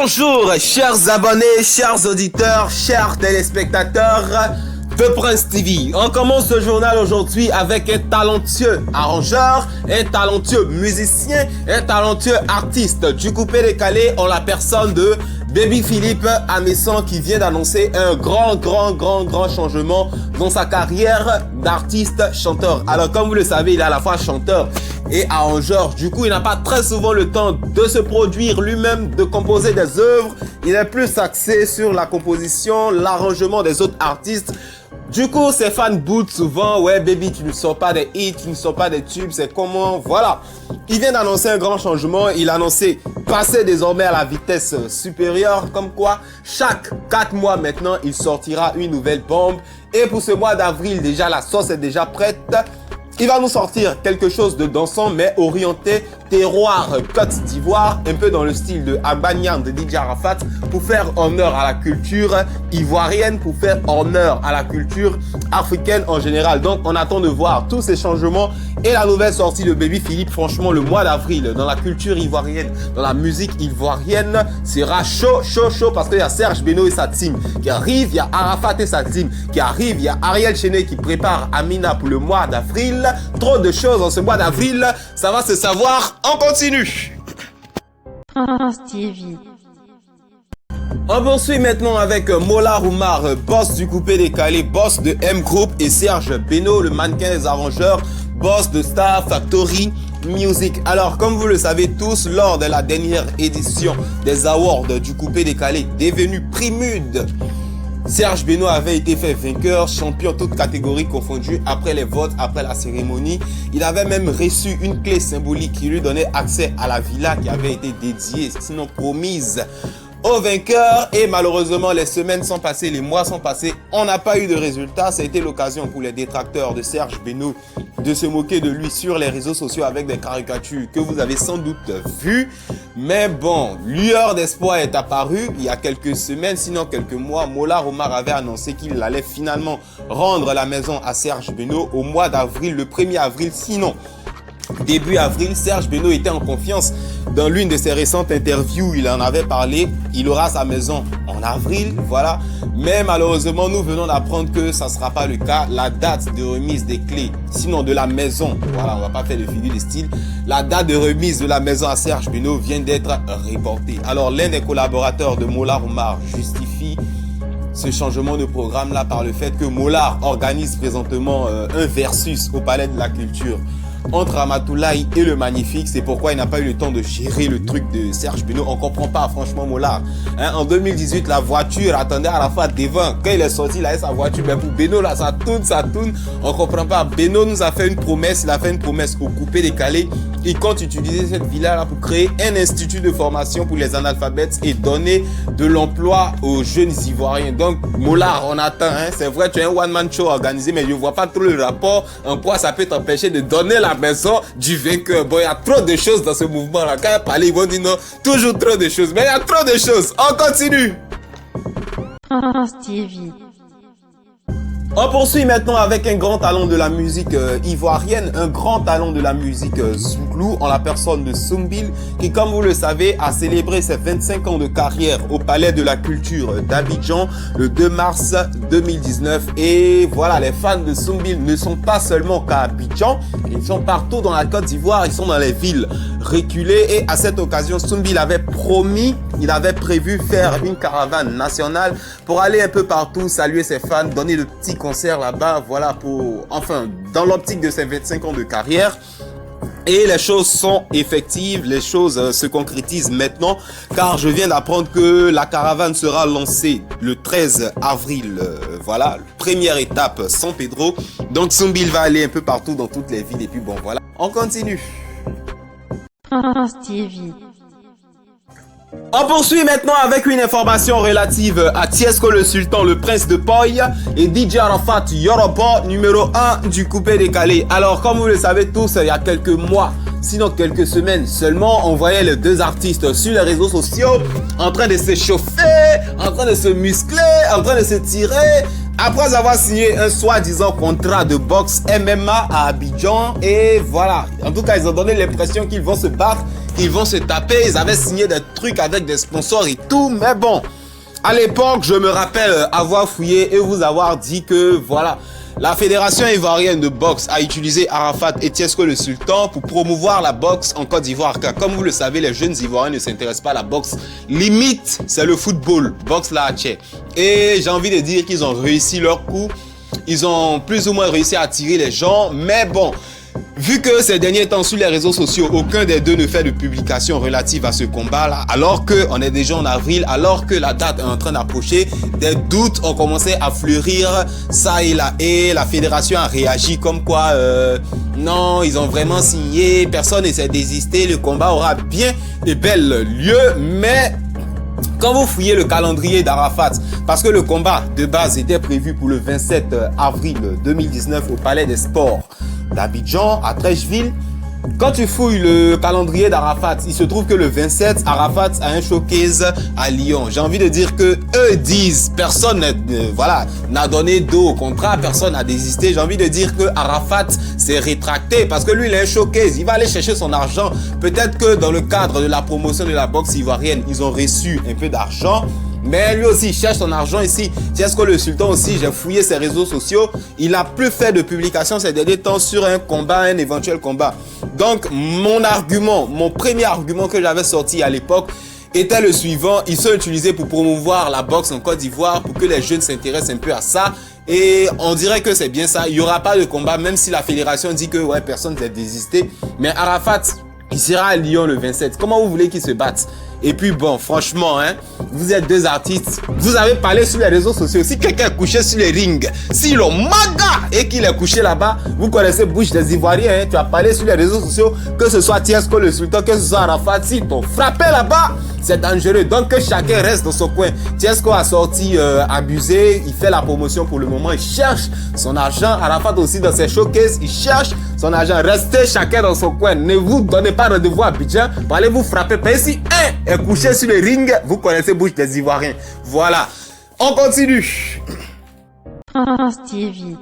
Bonjour, chers abonnés, chers auditeurs, chers téléspectateurs de Prince TV. On commence ce journal aujourd'hui avec un talentueux arrangeur, un talentueux musicien, un talentueux artiste du coupé décalé en la personne de Baby Philippe Amessan qui vient d'annoncer un grand changement dans sa carrière d'artiste chanteur. Alors comme vous le savez, il est à la fois chanteur et arrangeur. Du coup, il n'a pas très souvent le temps de se produire lui-même, de composer des œuvres. Il est plus axé sur la composition, l'arrangement des autres artistes. Du coup, ses fans boudent souvent, ouais baby, tu ne sors pas des hits, tu ne sors pas des tubes, c'est comment, voilà. Il vient d'annoncer un grand changement, il a annoncé passer désormais à la vitesse supérieure, comme quoi chaque 4 mois maintenant, il sortira une nouvelle bombe. Et pour ce mois d'avril, déjà la sauce est déjà prête. Il va nous sortir quelque chose de dansant mais orienté terroir Côte d'Ivoire, un peu dans le style de Agbagnan de DJ Arafat pour faire honneur à la culture ivoirienne, pour faire honneur à la culture africaine en général. Donc on attend de voir tous ces changements et la nouvelle sortie de Baby Philippe. Franchement, le mois d'avril dans la culture ivoirienne, dans la musique ivoirienne sera chaud parce qu'il y a Serge Beno et sa team qui arrive, il y a Arafat et sa team qui arrive, il y a Ariel Chené qui prépare Amina pour le mois d'avril. Trop de choses en ce mois d'avril, ça va se savoir. On continue. Prince TV. On poursuit maintenant avec Molar Oumar, boss du coupé décalé, boss de M Group, et Serge Beno, le mannequin des arrangeurs, boss de Star Factory Music. Alors, comme vous le savez tous, lors de la dernière édition des awards du coupé décalé, devenu Primude, Serge Beno avait été fait vainqueur, champion toutes catégories confondues après les votes, après la cérémonie. Il avait même reçu une clé symbolique qui lui donnait accès à la villa qui avait été dédiée, sinon promise au vainqueur. Et malheureusement, les semaines sont passées, les mois sont passés, on n'a pas eu de résultat. Ça a été l'occasion pour les détracteurs de Serge Beno de se moquer de lui sur les réseaux sociaux avec des caricatures que vous avez sans doute vues. Mais bon, lueur d'espoir est apparue il y a quelques semaines, sinon quelques mois. Molar Oumar avait annoncé qu'il allait finalement rendre la maison à Serge Beno au mois d'avril, le 1er avril, sinon début avril. Serge Beno était en confiance. Dans l'une de ses récentes interviews, il en avait parlé. Il aura sa maison en avril, voilà. Mais malheureusement, nous venons d'apprendre que ça ne sera pas le cas. La date de remise des clés, sinon de la maison, voilà, on va pas faire de figure de style. La date de remise de la maison à Serge Beno vient d'être reportée. Alors, l'un des collaborateurs de Molar Oumar justifie ce changement de programme là par le fait que Molar organise présentement un versus au Palais de la Culture entre Ramatoulaye et le Magnifique. C'est pourquoi il n'a pas eu le temps de gérer le truc de Serge Beno. On comprend pas, franchement, Molar. En 2018, la voiture attendait à la fois devant. Quand il est sorti, il a sa voiture. Mais pour Beno, là, ça tourne. On comprend pas. Beno nous a fait une promesse. Il a fait une promesse au coupé décalé. Il compte utiliser cette villa-là pour créer un institut de formation pour les analphabètes et donner de l'emploi aux jeunes Ivoiriens. Donc, Molar, on attend. C'est vrai, tu as un one-man show organisé, mais je ne vois pas trop le rapport en quoi ça peut t'empêcher de donner la maison du vainqueur. Bon, il y a trop de choses dans ce mouvement-là. Quand il parle, ils vont dire non, toujours trop de choses. Mais il y a trop de choses. On continue. Prince TV. On poursuit maintenant avec un grand talent de la musique ivoirienne, un grand talent de la musique zouglou en la personne de Soumbil qui, comme vous le savez, a célébré ses 25 ans de carrière au Palais de la Culture d'Abidjan le 2 mars 2019. Et voilà, les fans de Soumbil ne sont pas seulement qu'à Abidjan, ils sont partout dans la Côte d'Ivoire, ils sont dans les villes reculées. Et à cette occasion, Soumbil avait promis, il avait prévu faire une caravane nationale pour aller un peu partout, saluer ses fans, donner de petits concert là-bas, voilà, pour, enfin, dans l'optique de ses 25 ans de carrière. Et les choses sont effectives, les choses se concrétisent maintenant, car je viens d'apprendre que la caravane sera lancée le 13 avril, voilà, première étape San Pedro. Donc Soumbil va aller un peu partout dans toutes les villes et puis bon, voilà, on continue. Prince TV. On poursuit maintenant avec une information relative à Tiesco le Sultan, le prince de Poy, et DJ Arafat Yoruba, numéro 1 du coupé décalé. Alors, comme vous le savez tous, il y a quelques mois, sinon quelques semaines seulement, on voyait les deux artistes sur les réseaux sociaux en train de se chauffer, en train de se muscler, en train de se tirer. Après avoir signé un soi-disant contrat de boxe MMA à Abidjan, et voilà, en tout cas ils ont donné l'impression qu'ils vont se battre. ils vont se taper. Ils avaient signé des trucs avec des sponsors et tout. Mais bon, à l'époque, je me rappelle avoir fouillé et vous avoir dit que voilà, la Fédération ivoirienne de boxe a utilisé Arafat et Tiesco le Sultan pour promouvoir la boxe en Côte d'Ivoire. Car comme vous le savez, les jeunes Ivoiriens ne s'intéressent pas à la boxe. Limite, c'est le football. Boxe là, tchè. Et j'ai envie de dire qu'ils ont réussi leur coup. Ils ont plus ou moins réussi à attirer les gens. Mais bon, vu que ces derniers temps sur les réseaux sociaux, aucun des deux ne fait de publication relative à ce combat-là, alors qu'on est déjà en avril, alors que la date est en train d'approcher, des doutes ont commencé à fleurir ça et là. Et la fédération a réagi comme quoi, non, ils ont vraiment signé, personne ne s'est désisté, le combat aura bien et bel lieu, mais... Quand vous fouillez le calendrier d'Arafat, parce que le combat de base était prévu pour le 27 avril 2019 au Palais des Sports d'Abidjan, à Trècheville. Quand tu fouilles le calendrier d'Arafat, il se trouve que le 27, Arafat a un showcase à Lyon. J'ai envie de dire que eux disent, personne n'a donné dos au contrat, personne n'a désisté. J'ai envie de dire que Arafat s'est rétracté parce que lui, il a un showcase. Il va aller chercher son argent. Peut-être que dans le cadre de la promotion de la boxe ivoirienne, ils ont reçu un peu d'argent. Mais lui aussi, il cherche son argent ici. Tiesco le Sultan aussi, j'ai fouillé ses réseaux sociaux. Il n'a plus fait de publication ces derniers temps sur un combat, un éventuel combat. Donc, mon premier argument que j'avais sorti à l'époque était le suivant. Ils sont utilisés pour promouvoir la boxe en Côte d'Ivoire, pour que les jeunes s'intéressent un peu à ça. Et on dirait que c'est bien ça. Il n'y aura pas de combat, même si la fédération dit que ouais, personne n'a désisté. Mais Arafat, il sera à Lyon le 27. Comment vous voulez qu'il se batte? Et puis bon, franchement, hein, vous êtes deux artistes, vous avez parlé sur les réseaux sociaux. Si quelqu'un est couché sur les rings, si le maga et qu'il est couché là-bas, vous connaissez Bouche des Ivoiriens, hein, tu as parlé sur les réseaux sociaux, que ce soit Tiesco le Sultan, que ce soit Arafat, si t'ont frappé là-bas, c'est dangereux. Donc que chacun reste dans son coin. Tiesco a sorti abusé, il fait la promotion pour le moment, il cherche son argent. Arafat aussi dans ses showcases, il cherche son argent. Restez chacun dans son coin. Ne vous donnez pas rendez-vous à Abidjan pour aller vous frapper. Mais si un est couché sur le ring, vous connaissez Bouche des Ivoiriens. Voilà. On continue. France TV.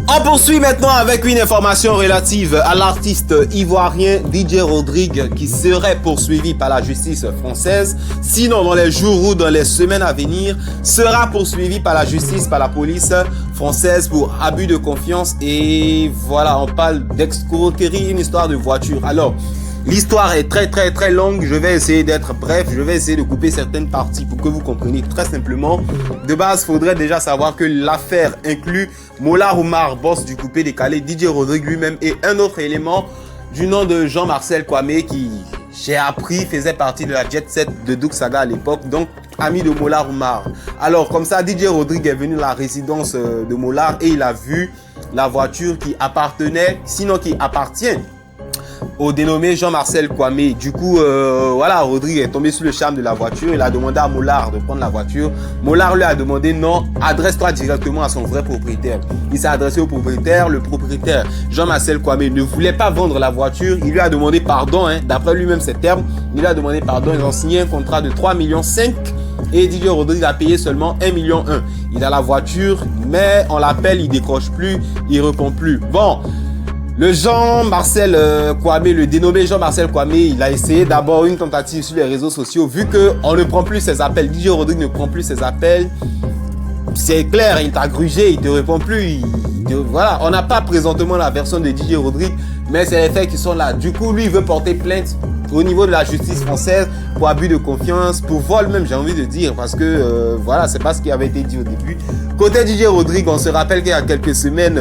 On poursuit maintenant avec une information relative à l'artiste ivoirien DJ Rodrigue qui serait poursuivi par la justice française. Sinon, dans les jours ou dans les semaines à venir, sera poursuivi par la justice, par la police française pour abus de confiance. Et voilà, on parle d'escroquerie, une histoire de voiture. Alors, l'histoire est très longue, je vais essayer d'être bref, je vais essayer de couper certaines parties pour que vous compreniez très simplement. De base, faudrait déjà savoir que l'affaire inclut Mola Oumar, boss du coupé décalé, DJ Rodrigue lui-même et un autre élément du nom de Jean-Marcel Kwame qui, j'ai appris, faisait partie de la jet set de Douk Saga à l'époque, donc ami de Mola Oumar. Alors comme ça, DJ Rodrigue est venu à la résidence de Mola et il a vu la voiture qui appartenait, sinon qui appartient au dénommé Jean-Marcel Kwame. Du coup, voilà, Rodrigue est tombé sous le charme de la voiture. Il a demandé à Mollard de prendre la voiture. Mollard lui a demandé non, adresse-toi directement à son vrai propriétaire. Il s'est adressé au propriétaire. Le propriétaire, Jean-Marcel Kwame, ne voulait pas vendre la voiture. Il lui a demandé pardon, hein, d'après lui-même ses termes. Il lui a demandé pardon. Ils ont signé un contrat de 3,5 millions et DJ Rodrigue a payé seulement 1,1 million. Il a la voiture, mais on l'appelle, il décroche plus, il répond plus. Bon. Le Jean-Marcel Kwame, le dénommé Jean-Marcel Kwame, il a essayé d'abord une tentative sur les réseaux sociaux. Vu qu'on ne prend plus ses appels, DJ Rodrigue ne prend plus ses appels. C'est clair, il t'a grugé, il te répond plus. Voilà, on n'a pas présentement la version de DJ Rodrigue, mais c'est les faits qui sont là. Du coup, lui, il veut porter plainte au niveau de la justice française pour abus de confiance, pour vol même, j'ai envie de dire, parce que voilà, c'est pas ce qui avait été dit au début. Côté DJ Rodrigue, on se rappelle qu'il y a quelques semaines...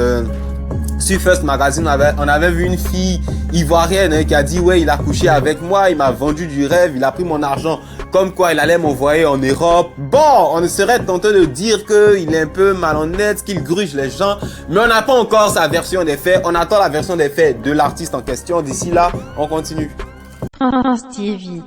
sur First Magazine, on avait vu une fille ivoirienne, hein, qui a dit ouais, il a couché avec moi, il m'a vendu du rêve, il a pris mon argent, comme quoi il allait m'envoyer en Europe. Bon, on serait tenté de dire qu'il est un peu malhonnête, qu'il gruge les gens, mais on n'a pas encore sa version des faits. On attend la version des faits de l'artiste en question. D'ici là, on continue. France TV.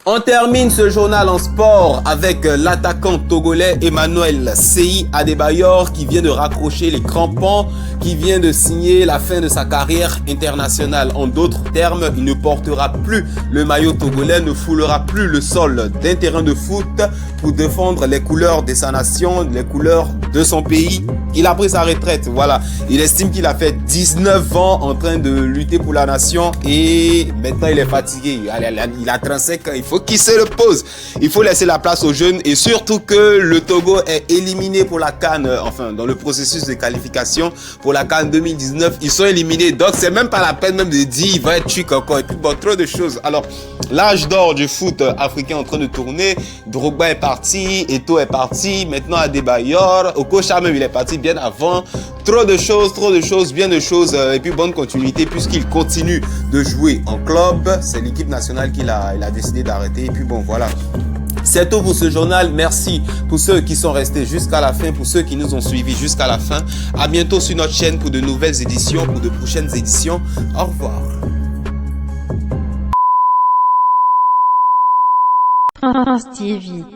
On termine ce journal en sport avec l'attaquant togolais Emmanuel Seyi Adebayor qui vient de raccrocher les crampons, qui vient de signer la fin de sa carrière internationale. En d'autres termes, il ne portera plus le maillot togolais, ne foulera plus le sol d'un terrain de foot pour défendre les couleurs de sa nation, les couleurs de son pays. Il a pris sa retraite, voilà. Il estime qu'il a fait 19 ans en train de lutter pour la nation et maintenant il est fatigué. Il a 35 ans, il faut qu'il se repose. Il faut laisser la place aux jeunes et surtout que le Togo est éliminé pour la CAN, enfin dans le processus de qualification pour la CAN 2019. Ils sont éliminés, donc c'est même pas la peine même de dire il va être chic encore. Et puis bon, trop de choses. Alors, l'âge d'or du foot africain est en train de tourner. Drogba est parti, Eto'o est parti, maintenant Adebayor, Okocha même il est parti bien avant. Trop de choses, bien de choses et puis bonne continuité puisqu'il continue de jouer en club. C'est l'équipe nationale qu'il a décidé d'arrêter et puis bon voilà. C'est tout pour ce journal. Merci pour ceux qui sont restés jusqu'à la fin, pour ceux qui nous ont suivis jusqu'à la fin. À bientôt sur notre chaîne pour de nouvelles éditions, pour de prochaines éditions. Au revoir. Prince TV.